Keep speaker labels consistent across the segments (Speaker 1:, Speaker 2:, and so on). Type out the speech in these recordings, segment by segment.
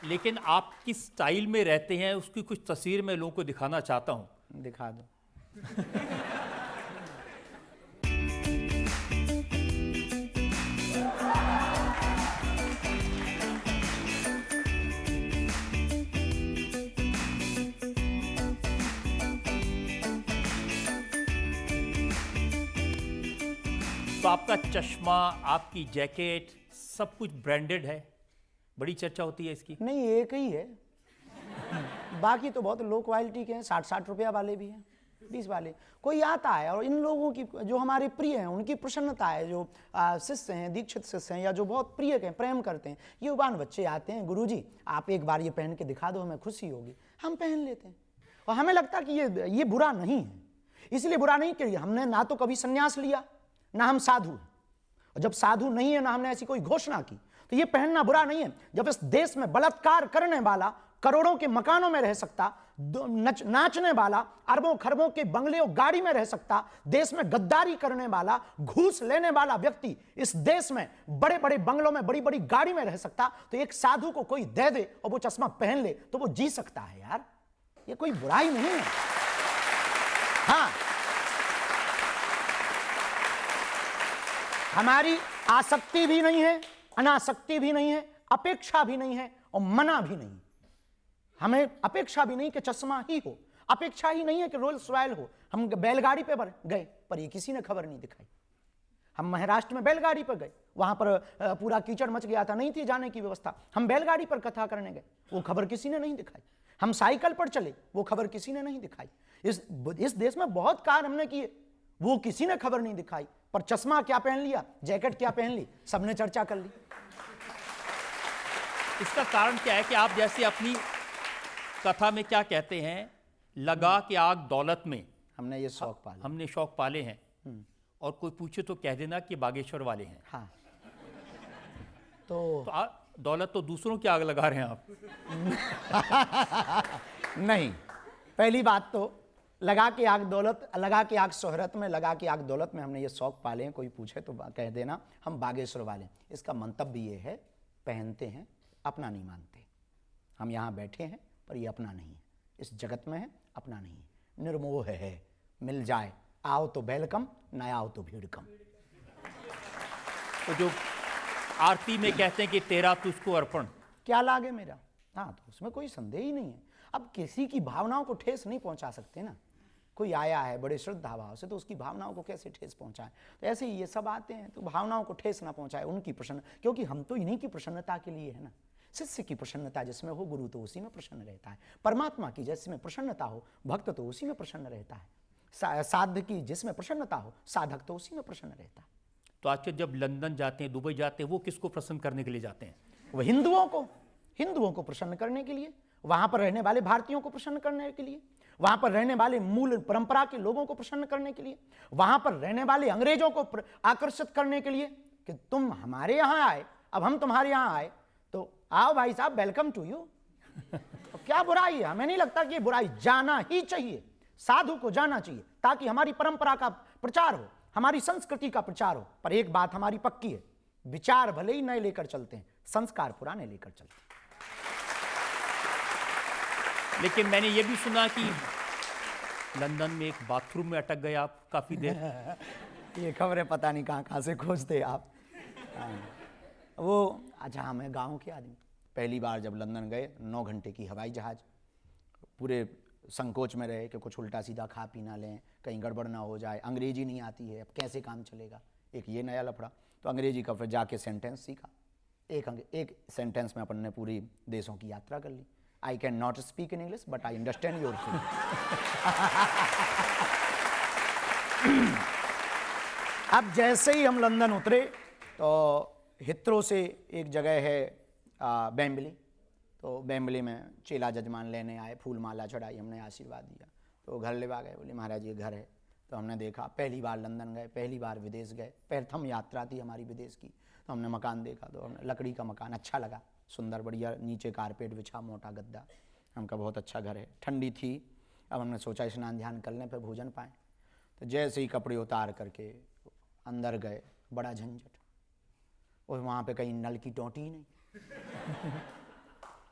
Speaker 1: लेकिन आप किस स्टाइल में रहते हैं उसकी कुछ तस्वीर मैं लोगों को दिखाना चाहता हूं।
Speaker 2: दिखा दो।
Speaker 1: तो आपका चश्मा, आपकी जैकेट, सब कुछ ब्रांडेड है, बड़ी चर्चा होती है इसकी।
Speaker 2: नहीं, एक ही है, बाकी तो बहुत लो क्वालिटी के हैं, 60-60 रुपया वाले भी हैं, 20 वाले। कोई आता है और इन लोगों की जो हमारे प्रिय हैं, उनकी प्रसन्नता है, जो शिष्य हैं, दीक्षित शिष्य हैं, या जो बहुत प्रिय हैं, प्रेम करते हैं, युवान बच्चे आते हैं, गुरुजी आप एक बार ये पहन के दिखा दो, हमें खुशी होगी। हम पहन लेते हैं और हमें लगता है कि ये बुरा नहीं है। इसलिए बुरा नहीं कि हमने ना तो कभी संन्यास लिया, ना हम साधु हैं, और जब साधु नहीं है ना हमने ऐसी कोई घोषणा की, तो ये पहनना बुरा नहीं है। जब इस देश में बलात्कार करने वाला करोड़ों के मकानों में रह सकता, नाचने वाला अरबों खरबों के बंगले और गाड़ी में रह सकता, देश में गद्दारी करने वाला, घूस लेने वाला व्यक्ति इस देश में बड़े बड़े बंगलों में, बड़ी बड़ी गाड़ी में रह सकता, तो एक साधु को कोई दे दे और वो चश्मा पहन ले तो वो जी सकता है। यार ये कोई बुराई नहीं है। हाँ, हमारी आसक्ति भी नहीं है, अनासक्ति भी नहीं है, अपेक्षा भी नहीं है और मना भी नहीं। हमें अपेक्षा भी नहीं कि चश्मा ही हो, अपेक्षा ही नहीं है कि रोल्स रॉयल हो। हम बैलगाड़ी पे गए पर ये किसी ने खबर नहीं दिखाई। हम महाराष्ट्र में बैलगाड़ी पर गए, वहां पर पूरा कीचड़ मच गया था, नहीं थी जाने की व्यवस्था। हम बैलगाड़ी पर कथा करने गए, वो खबर किसी ने नहीं दिखाई। हम साइकिल पर चले, वो खबर किसी ने नहीं दिखाई। इस देश में बहुत कार्य हमने किए, वो किसी ने खबर नहीं दिखाई। पर चश्मा क्या पहन लिया, जैकेट क्या पहन ली, सबने चर्चा कर ली।
Speaker 1: इसका कारण क्या है कि आप जैसे अपनी कथा में क्या कहते हैं, लगा के आग दौलत में
Speaker 2: हमने ये शौक पाले,
Speaker 1: हमने शौक पाले हैं, और कोई पूछे तो कह देना कि बागेश्वर वाले हैं।
Speaker 2: हाँ, तो
Speaker 1: दौलत तो दूसरों की आग लगा रहे हैं आप।
Speaker 2: नहीं, पहली बात तो लगा के आग दौलत, लगा के आग शोहरत में, लगा के आग दौलत में हमने ये शौक पाले हैं। कोई पूछे तो कह देना हम बागेश्वर वाले हैं। इसका मंतव्य ये है, पहनते हैं, अपना नहीं मानते। हम यहाँ बैठे हैं पर ये अपना नहीं है, इस जगत में है, अपना नहीं है, निर्मोह है। मिल जाए आओ तो वेलकम, ना आओ तो भीड़ कम।
Speaker 1: तो जो आरती में कहते हैं कि तेरा तुझको अर्पण,
Speaker 2: क्या लागे मेरा, हाँ, तो उसमें कोई संदेह ही नहीं है। अब किसी की भावनाओं को ठेस नहीं पहुंचा सकते ना। कोई आया है बड़े श्रद्धा भाव से, तो उसकी भावनाओं को कैसे ठेस पहुंचाएं। तो ऐसे ही ये सब आते हैं, तो भावनाओं को ठेस ना पहुंचाए, उनकी प्रसन्न, क्योंकि हम तो इन्हीं की प्रसन्नता के लिए है ना। शिष्य की प्रसन्नता जिसमें हो, गुरु तो उसी में प्रसन्न रहता है। परमात्मा की जिसमें प्रसन्नता हो, भक्त तो उसी में प्रसन्न रहता है। साध की जिसमें प्रसन्नता हो, साधक तो उसी में प्रसन्न रहता है।
Speaker 1: तो आजकल जब लंदन जाते हैं, दुबई जाते हैं, वो किसको प्रसन्न करने के लिए जाते हैं?
Speaker 2: वो हिंदुओं को प्रसन्न करने के लिए, वहां पर रहने वाले भारतीयों को प्रसन्न करने के लिए, वहां पर रहने वाले मूल परंपरा के लोगों को प्रसन्न करने के लिए, वहां पर रहने वाले अंग्रेजों को आकर्षित करने के लिए कि तुम हमारे यहां आए, अब हम तुम्हारे यहां आए, तो आओ भाई साहब, वेलकम टू यू। तो क्या बुराई है? हमें नहीं लगता कि ये बुराई, जाना ही चाहिए, साधु को जाना चाहिए, ताकि हमारी परंपरा का प्रचार हो, हमारी संस्कृति का प्रचार हो। पर एक बात हमारी पक्की है, विचार भले ही नए लेकर चलते हैं, संस्कार पुराने लेकर चलते हैं।
Speaker 1: लेकिन मैंने ये भी सुना कि लंदन में एक बाथरूम में अटक गए आप काफी देर।
Speaker 2: ये खबरें पता नहीं कहां कहां से खोजते आप। वो अच्छा, हमें गांव के आदमी पहली बार जब लंदन गए, 9 घंटे की हवाई जहाज, पूरे संकोच में रहे कि कुछ उल्टा सीधा खा पी ना लें, कहीं गड़बड़ ना हो जाए। अंग्रेजी नहीं आती है, अब कैसे काम चलेगा, एक ये नया लफड़ा। तो अंग्रेजी का फिर जाके सेंटेंस सीखा। एक सेंटेंस में अपन ने पूरी देशों की यात्रा कर ली। I can not speak in English but I understand your feeling. अब जैसे ही हम लंदन उतरे तो हिथ्रो से एक जगह है वेम्बली, तो वेम्बली में चेला जजमान लेने आए, फूल माला चढ़ाई, हमने आशीर्वाद दिया। तो घर ले गए, बोले महाराज ये घर है। तो हमने देखा, पहली बार लंदन गए, पहली बार विदेश गए, प्रथम यात्रा थी हमारी विदेश की। तो हमने मकान देखा, तो हमने लकड़ी का मकान अच्छा लगा, सुंदर बढ़िया, नीचे कारपेट बिछा, मोटा गद्दा। हमका बहुत अच्छा घर है। ठंडी थी, अब हमने सोचा स्नान ध्यान कर लें फिर भोजन पाएँ। तो जैसे ही कपड़े उतार करके अंदर गए, बड़ा झंझट, और वहाँ पे कहीं नल की टोंटी ही नहीं।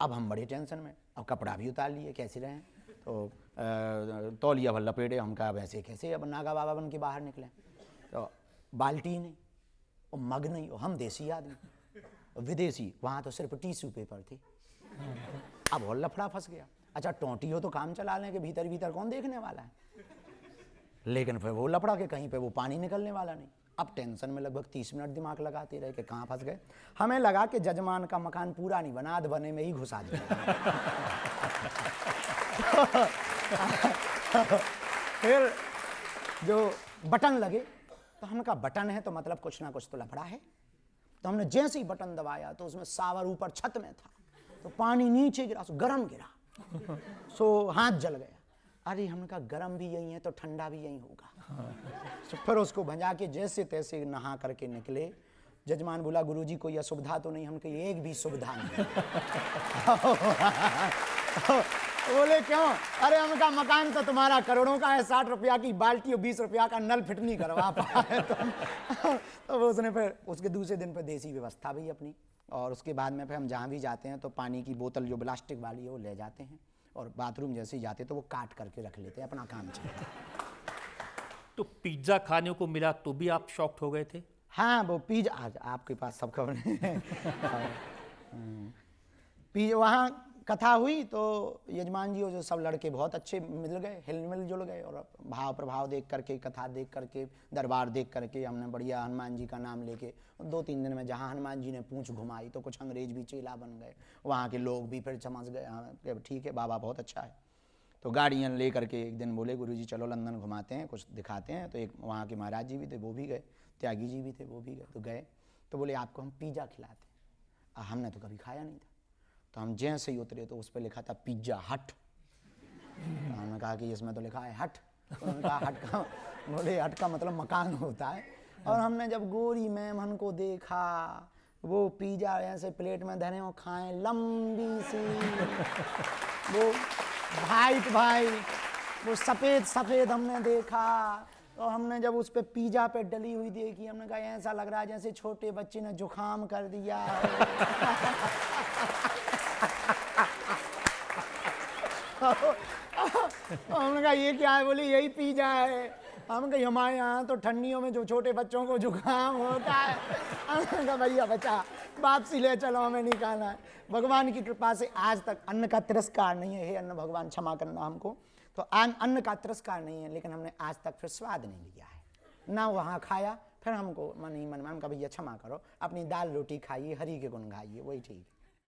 Speaker 2: अब हम बड़े टेंशन में, अब कपड़ा भी उतार लिए, कैसे रहें, तो तौलिया भर लपेटे, हम कहा वैसे कैसे अब नागा बाबा बन के बाहर निकले। तो बाल्टी नहीं और मग नहीं, और हम देसी आदमी, विदेशी वहाँ तो सिर्फ टिश्यू पेपर थी। अब और लफड़ा फंस गया। अच्छा टोंटी हो तो काम चला लें कि भीतर भीतर कौन देखने वाला है, लेकिन फिर वो लफड़ा के कहीं पे वो पानी निकलने वाला नहीं। अब टेंशन में लगभग 30 मिनट दिमाग लगाते रहे कि कहाँ फंस गए। हमें लगा कि जजमान का मकान पूरा नहीं बना, आध बने में ही घुसा दिया। फिर जो बटन लगे तो हमने कहा बटन है तो मतलब कुछ ना कुछ तो लफड़ा है। तो हमने जैसे ही बटन दबाया तो उसमें सावर ऊपर छत में था, तो पानी नीचे गिरा, सो गरम गिरा, सो हाथ जल गया। अरे हमने कहा गरम भी यही है तो ठंडा भी यही होगा। तो फिर उसको भंजा के जैसे तैसे नहा करके निकले। जजमान बोला गुरुजी कोई असुविधा तो नहीं, हम कही एक भी सुविधा नहीं। बोले क्यों? अरे हम कहा मकान तो तुम्हारा करोड़ों का है, 60 रुपया की बाल्टी और 20 रुपया का नल फिट नहीं करवा पाए। तो उसने फिर उसके दूसरे दिन पर देसी व्यवस्था भी अपनी, और उसके बाद में फिर हम जहाँ भी जाते हैं तो पानी की बोतल जो प्लास्टिक वाली है वो ले जाते हैं, और बाथरूम जैसे ही जाते तो वो काट करके रख लेते हैं, अपना काम चलता।
Speaker 1: तो पिज्ज़ा खाने को मिला तो भी आप शॉक्ड हो गए थे?
Speaker 2: हाँ वो पिज्जा, आज आपके पास सब खबर है। पिज्जा वहाँ कथा हुई तो यजमान जी और जो सब लड़के बहुत अच्छे मिल गए, हिल मिल जुल गए, और भाव प्रभाव देख करके, कथा देख करके, दरबार देख करके हमने बढ़िया हनुमान जी का नाम लेके 2-3 दिन में जहाँ हनुमान जी ने पूंछ घुमाई तो कुछ अंग्रेज भी चेला बन गए, वहाँ के लोग भी फिर समझ गए हाँ ठीक है बाबा बहुत अच्छा है। तो गाड़ियाँ ले करके एक दिन बोले गुरुजी चलो लंदन घुमाते हैं, कुछ दिखाते हैं। तो एक वहाँ के महाराज जी भी थे वो भी गए, त्यागी जी भी थे वो भी गए। तो गए तो बोले आपको हम पिज़्ज़ा खिलाते हैं। हमने तो कभी खाया नहीं था। तो हम जैसे ही उतरे तो उस पर लिखा था पिज्जा हट। तो हमने कहा कि इसमें तो लिखा है हट। तो उन्होंने कहा हट का, बोले हट का मतलब मकान होता है। और हमने जब गोरी मेमन को देखा वो पिज्जा ऐसे प्लेट में धरे हो खाएं, लंबी सी, वो भाई वो सफ़ेद सफ़ेद हमने देखा। तो हमने जब उस पे पिज्जा पे डली हुई देखी, हमने कहा ऐसा लग रहा है जैसे छोटे बच्चे ने जुकाम कर दिया। हमने कहा ये क्या है? बोले यही पिज्जा है। हम कहीं हमारे यहाँ तो ठंडियों में जो छोटे बच्चों को जुकाम होता है। हमने कहा भैया बच्चा वापसी ले चलो, हमें नहीं खाना है। भगवान की कृपा से आज तक अन्न का तिरस्कार नहीं है। हे अन्न भगवान क्षमा करना हमको। तो अन्न का तिरस्कार नहीं है, लेकिन हमने आज तक फिर स्वाद नहीं लिया है ना। वहाँ खाया फिर हमको मन ही मन में, हम कहा भैया क्षमा करो, अपनी दाल रोटी खाइए, हरि के गुण गाइए, वही ठीक है।